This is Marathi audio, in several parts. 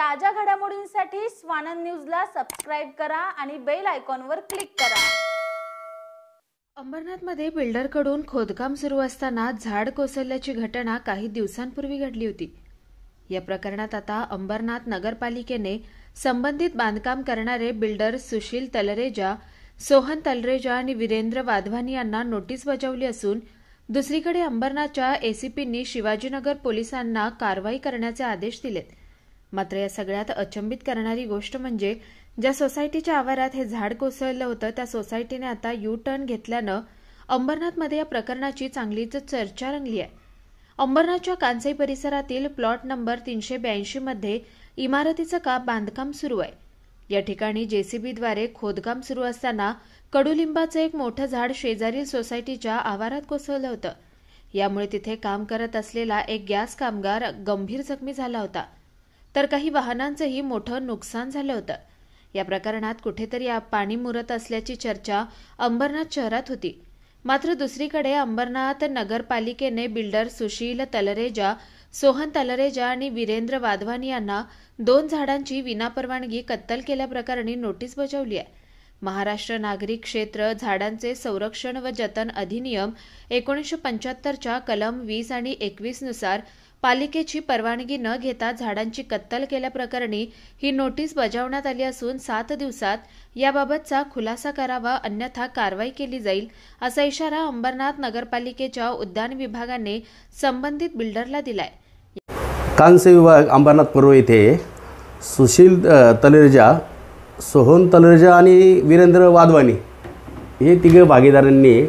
ताज्या घडामोडींसाठी स्वानंद न्यूजला सबस्क्राइब करा आणि बेल आयकॉनवर क्लिक करा। अंबरनाथमध्ये बिल्डरकडून खोदकाम सुरू असताना झाड कोसळल्याची घटना काही दिवसांपूर्वी घडली होती। या प्रकरणात आता अंबरनाथ नगरपालिकेने संबंधित बांधकाम करणारे बिल्डर सुशील तलरेजा, सोहन तलरेजा आणि वीरेंद्र वाधवानी यांना नोटीस बजावली असून दुसरीकडे अंबरनाथच्या एसीपींनी शिवाजीनगर पोलिसांना कारवाई करण्याचे आदेश दिलेत। मात्र या सगळ्यात अचंबित करणारी गोष्ट म्हणजे ज्या सोसायटीच्या आवारात हे झाड कोसळलं होतं त्या सोसायटीने आता यू टर्न घेतल्यानं अंबरनाथमध्ये या प्रकरणाची चांगलीच चर्चा रंगली आहे। अंबरनाथच्या कांसाई परिसरातील प्लॉट नंबर 382 मध्ये इमारतीचं बांधकाम सुरू आहे। या ठिकाणी जेसीबीद्वारे खोदकाम सुरू असताना कडुलिंबाचं एक मोठं झाड शेजारील सोसायटीच्या आवारात कोसळलं होतं। यामुळे तिथे काम करत असलेला एक गॅस कामगार गंभीर जखमी झाला होता, तर काही वाहनांचंही मोठं नुकसान झालं होतं। या प्रकरणात कुठेतरी पाणी मुरत असल्याची चर्चा अंबरनाथ शहरात होती। मात्र दुसरीकडे अंबरनाथ नगरपालिकेने बिल्डर सुशील तलरेजा, सोहन तलरेजा आणि वीरेंद्र वाधवानी यांना 2 झाडांची विनापरवानगी कत्तल केल्याप्रकरणी नोटीस बजावली आहे। महाराष्ट्र नागरिक क्षेत्र झाडांचे संरक्षण व जतन अधिनियम 1975च्या कलम 20 आणि 21 नुसार पालिकेची परवानगी न घेता झाडांची कत्तल केल्याप्रकरणी ही नोटीस बजावण्यात आली असून 7 दिवसात याबाबतचा खुलासा करावा, अन्यथा कारवाई केली जाईल असा इशारा अंबरनाथ नगरपालिकेच्या उद्यान विभागाने संबंधित बिल्डरला दिलाय। कांसाई विभाग अंबरनाथ पूर्व येथे सुशील तलरेजा, सोहन तलरेजा आणि वीरेंद्र वाधवानी हे तिघे भागीदारांनी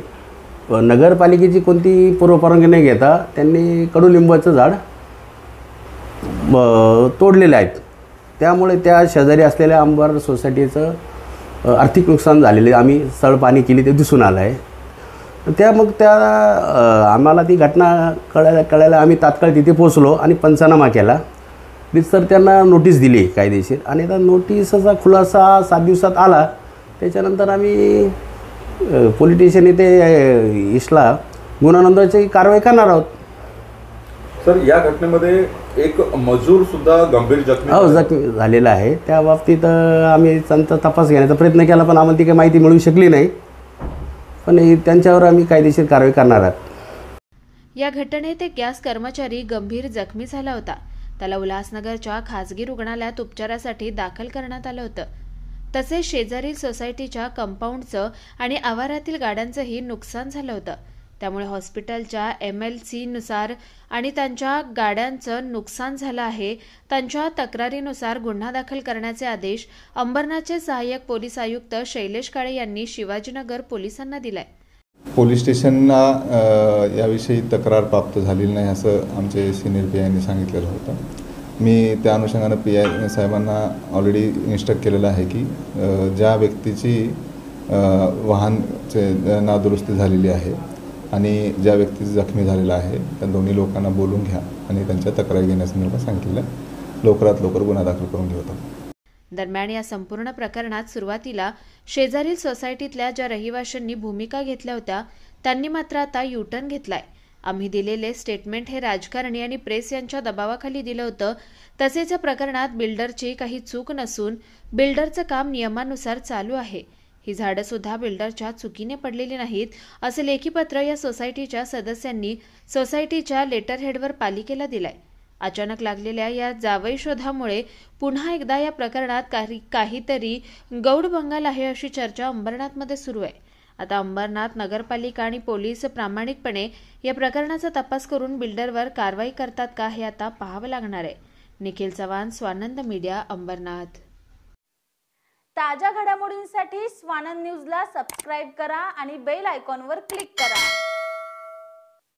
नगरपालिकेची कोणती पूर्वपरवानगी न घेता त्यांनी कडुलिंबाचं झाड तोडलेले आहेत। त्यामुळे त्या शेजारी असलेल्या अंबर सोसायटीचं आर्थिक नुकसान झालेले आम्ही स्थळ पाणी केली ते दिसून आलं आहे। त्या आम्हाला ती घटना कळायला आम्ही तात्काळ तिथे पोहोचलो आणि पंचनामा केला। तर त्यांना नोटीस दिली कायदेशीर आणि त्या नोटीसचा खुलासा 7 दिवसात आला। त्याच्यानंतर आम्ही पोलीस स्टेशन येथे इसला गुन्हा नोंदवायची कारवाई करणार आहोत। सर, या घटनेमध्ये एक मजूर सुद्धा गंभीर जखमी झालेला आहे। त्या बाबतीत आम्ही त्यांचा तपास घेण्याचा प्रयत्न केला, पण आम्हाला ती काही माहिती मिळू शकली नाही, पण त्यांच्यावर आम्ही कायदेशीर कारवाई करणार आहोत। या घटनेत एक गॅस कर्मचारी गंभीर जखमी झाला होता। त्याला उल्हासनगरच्या खासगी रुग्णालयात उपचारासाठी दाखल करण्यात आलं होतं। तसेच शेजारील सोसायटीच्या कंपाऊंडचं आणि आवारातील गाड्यांचंही नुकसान झालं होतं। त्यामुळे हॉस्पिटलच्या MLC नुसार आणि त्यांच्या गाड्यांचं नुकसान झालं आहे, त्यांच्या तक्रारीनुसार गुन्हा दाखल करण्याचे आदेश अंबरनाथचे सहाय्यक पोलीस आयुक्त शैलेश काळे यांनी शिवाजीनगर पोलिसांना दिलाय। पोलीस स्टेशनला याविषयी तक्रार प्राप्त झालेली नाही असं आमचे सिनियर PIंनी सांगितलेलं होतं। मी त्या अनुषंगानं PI साहेबांना ऑलरेडी इन्स्ट्रक्ट केलेलं आहे की ज्या व्यक्तीची वाहनचे नादुरुस्ती झालेली आहे आणि ज्या व्यक्तीची जखमी झालेला आहे त्या दोन्ही लोकांना बोलून घ्या आणि त्यांच्या तक्रारी घेण्यासंदर्भात सांगितलेलं लवकरात लवकर गुन्हा दाखल करून घेऊ। दरम्यान या संपूर्ण प्रकरणात सुरुवातीला शेजारील सोसायटीतल्या ज्या रहिवाशांनी भूमिका घेतल्या होत्या त्यांनी मात्र आता यूटर्न घेतलाय। आम्ही दिलेले स्टेटमेंट हे राजकारणी आणि प्रेस यांच्या दबावाखाली दिलं होतं। तसेच या प्रकरणात बिल्डरची काही चूक नसून बिल्डरचं काम नियमानुसार चालू आहे। ही झाडं सुद्धा बिल्डरच्या चुकीने पडलेली नाहीत असं लेखी पत्र या सोसायटीच्या सदस्यांनी सोसायटीच्या लेटरहेडवर पालिकेला दिलंय। अचानक लागलेल्या या जावई शोधामुळे पुन्हा एकदा या प्रकरणात काहीतरी गौड बंगाल आहे अशी चर्चा अंबरनाथमध्ये सुरू आहे। आता अंबरनाथ नगरपालिका आणि पोलीस प्रामाणिकपणे या प्रकरणाचा तपास करून बिल्डरवर कारवाई करतात का हे आता पाहावं लागणार आहे। निखिल चव्हाण, स्वानंद मीडिया, अंबरनाथ। ताज्या घडामोडींसाठी स्वानंद न्यूजला सबस्क्राइब करा आणि बेल आयकॉनवर क्लिक करा।